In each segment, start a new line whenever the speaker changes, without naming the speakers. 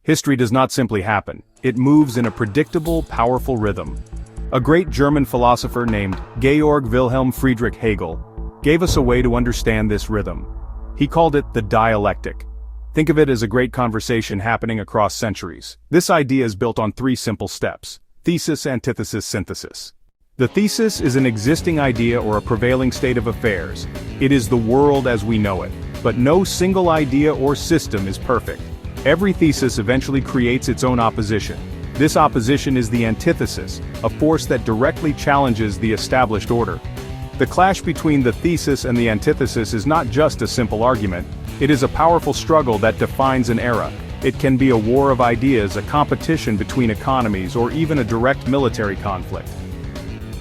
History does not simply happen, it moves in a predictable, powerful rhythm. A great German philosopher named Georg Wilhelm Friedrich Hegel gave us a way to understand this rhythm. He called it the dialectic. Think of it as a great conversation happening across centuries. This idea is built on 3 simple steps: thesis, antithesis, synthesis. The thesis is an existing idea or a prevailing state of affairs. It is the world as we know it. But no single idea or system is perfect. Every thesis eventually creates its own opposition. This opposition is the antithesis, a force that directly challenges the established order. The clash between the thesis and the antithesis is not just a simple argument, it is a powerful struggle that defines an era. It can be a war of ideas, a competition between economies, or even a direct military conflict.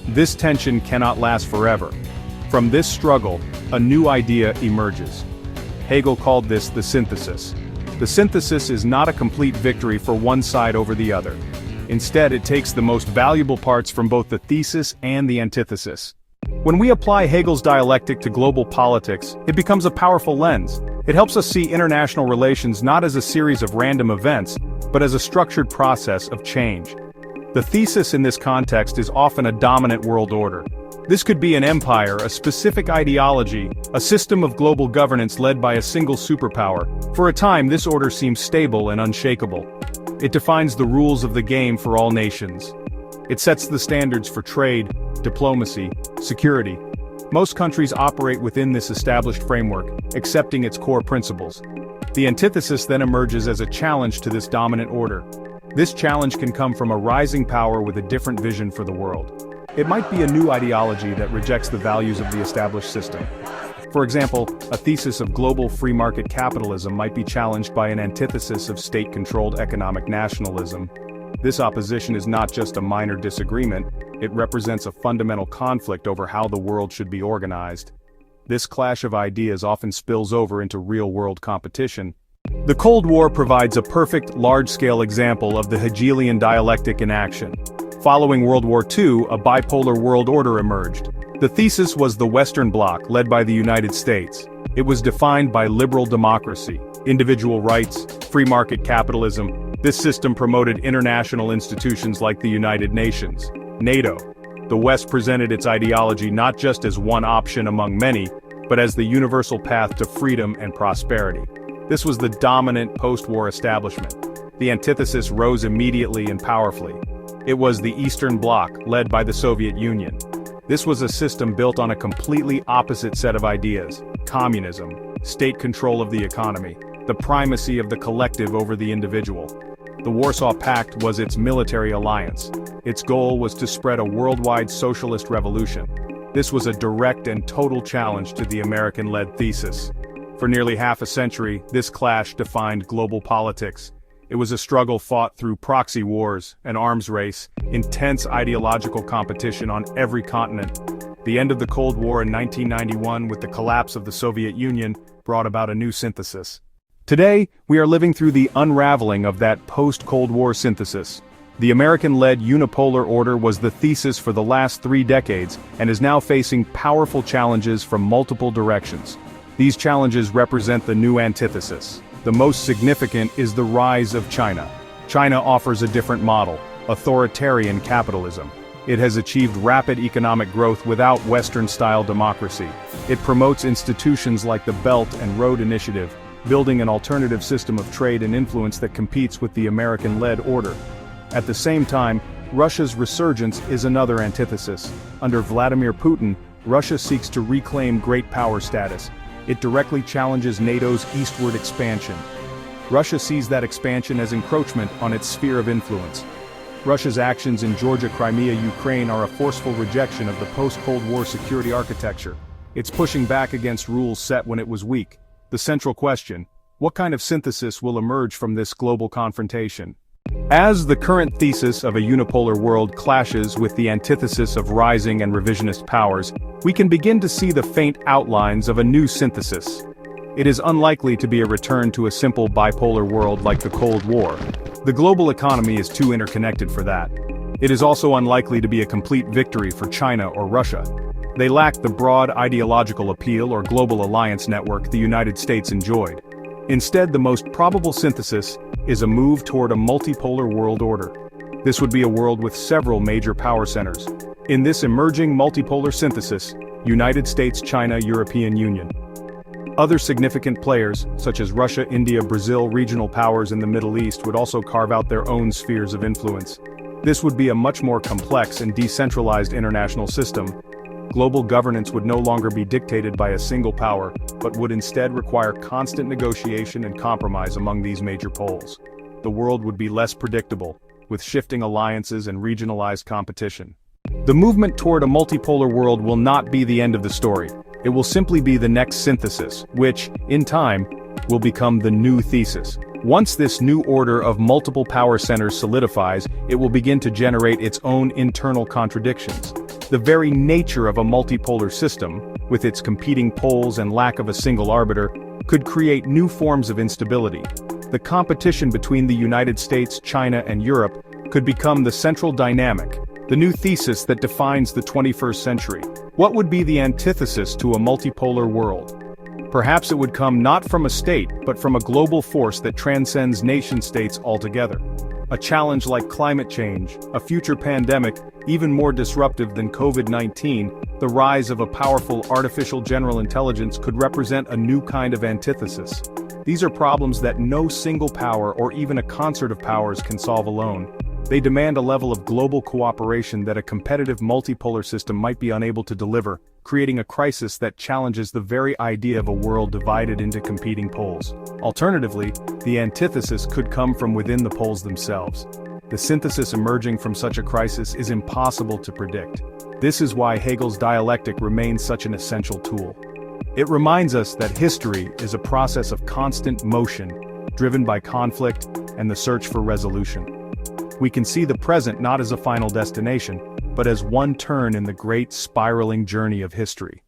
This tension cannot last forever. From this struggle, a new idea emerges. Hegel called this the synthesis. The synthesis is not a complete victory for one side over the other. Instead, it takes the most valuable parts from both the thesis and the antithesis. When we apply Hegel's dialectic to global politics, it becomes a powerful lens. It helps us see international relations not as a series of random events, but as a structured process of change. The thesis in this context is often a dominant world order. This could be an empire, a specific ideology, a system of global governance led by a single superpower. For a time, this order seems stable and unshakable. It defines the rules of the game for all nations. It sets the standards for trade, diplomacy, security. Most countries operate within this established framework, accepting its core principles. The antithesis then emerges as a challenge to this dominant order. This challenge can come from a rising power with a different vision for the world. It might be a new ideology that rejects the values of the established system. For example, a thesis of global free market capitalism might be challenged by an antithesis of state-controlled economic nationalism. This opposition is not just a minor disagreement, it represents a fundamental conflict over how the world should be organized. This clash of ideas often spills over into real-world competition. The Cold War provides a perfect, large-scale example of the Hegelian dialectic in action. Following World War II, a bipolar world order emerged. The thesis was the Western Bloc, led by the United States. It was defined by liberal democracy, individual rights, free market capitalism. This system promoted international institutions like the United Nations, NATO. The West presented its ideology not just as one option among many, but as the universal path to freedom and prosperity. This was the dominant post-war establishment. The antithesis rose immediately and powerfully. It was the Eastern Bloc, led by the Soviet Union. This was a system built on a completely opposite set of ideas: communism, state control of the economy, the primacy of the collective over the individual. The Warsaw Pact was its military alliance. Its goal was to spread a worldwide socialist revolution. This was a direct and total challenge to the American-led thesis. For nearly half a century, this clash defined global politics. It was a struggle fought through proxy wars, an arms race, intense ideological competition on every continent. The end of the Cold War in 1991 with the collapse of the Soviet Union brought about a new synthesis. Today, we are living through the unraveling of that post-Cold War synthesis. The American-led unipolar order was the thesis for the last 3 decades and is now facing powerful challenges from multiple directions. These challenges represent the new antithesis. The most significant is the rise of China. China offers a different model: authoritarian capitalism. It has achieved rapid economic growth without Western-style democracy. It promotes institutions like the Belt and Road Initiative, building an alternative system of trade and influence that competes with the American-led order. At the same time, Russia's resurgence is another antithesis. Under Vladimir Putin, Russia seeks to reclaim great power status. It directly challenges NATO's eastward expansion. Russia sees that expansion as encroachment on its sphere of influence. Russia's actions in Georgia, Crimea, Ukraine are a forceful rejection of the post-Cold War security architecture. It's pushing back against rules set when it was weak. The central question: what kind of synthesis will emerge from this global confrontation? As the current thesis of a unipolar world clashes with the antithesis of rising and revisionist powers, we can begin to see the faint outlines of a new synthesis. It is unlikely to be a return to a simple bipolar world like the Cold War. The global economy is too interconnected for that. It is also unlikely to be a complete victory for China or Russia. They lack the broad ideological appeal or global alliance network the United States enjoyed. Instead, the most probable synthesis is a move toward a multipolar world order. This would be a world with several major power centers. In this emerging multipolar synthesis, United States, China, European Union. Other significant players, such as Russia, India, Brazil, regional powers in the Middle East would also carve out their own spheres of influence. This would be a much more complex and decentralized international system. Global governance would no longer be dictated by a single power, but would instead require constant negotiation and compromise among these major poles. The world would be less predictable, with shifting alliances and regionalized competition. The movement toward a multipolar world will not be the end of the story. It will simply be the next synthesis, which, in time, will become the new thesis. Once this new order of multiple power centers solidifies, it will begin to generate its own internal contradictions. The very nature of a multipolar system, with its competing poles and lack of a single arbiter, could create new forms of instability. The competition between the United States, China, and Europe could become the central dynamic, the new thesis that defines the 21st century. What would be the antithesis to a multipolar world? Perhaps it would come not from a state, but from a global force that transcends nation-states altogether. A challenge like climate change, a future pandemic, even more disruptive than COVID-19, the rise of a powerful artificial general intelligence could represent a new kind of antithesis. These are problems that no single power or even a concert of powers can solve alone. They demand a level of global cooperation that a competitive multipolar system might be unable to deliver, creating a crisis that challenges the very idea of a world divided into competing poles. Alternatively, the antithesis could come from within the poles themselves. The synthesis emerging from such a crisis is impossible to predict. This is why Hegel's dialectic remains such an essential tool. It reminds us that history is a process of constant motion, driven by conflict and the search for resolution. We can see the present not as a final destination, but as one turn in the great spiraling journey of history.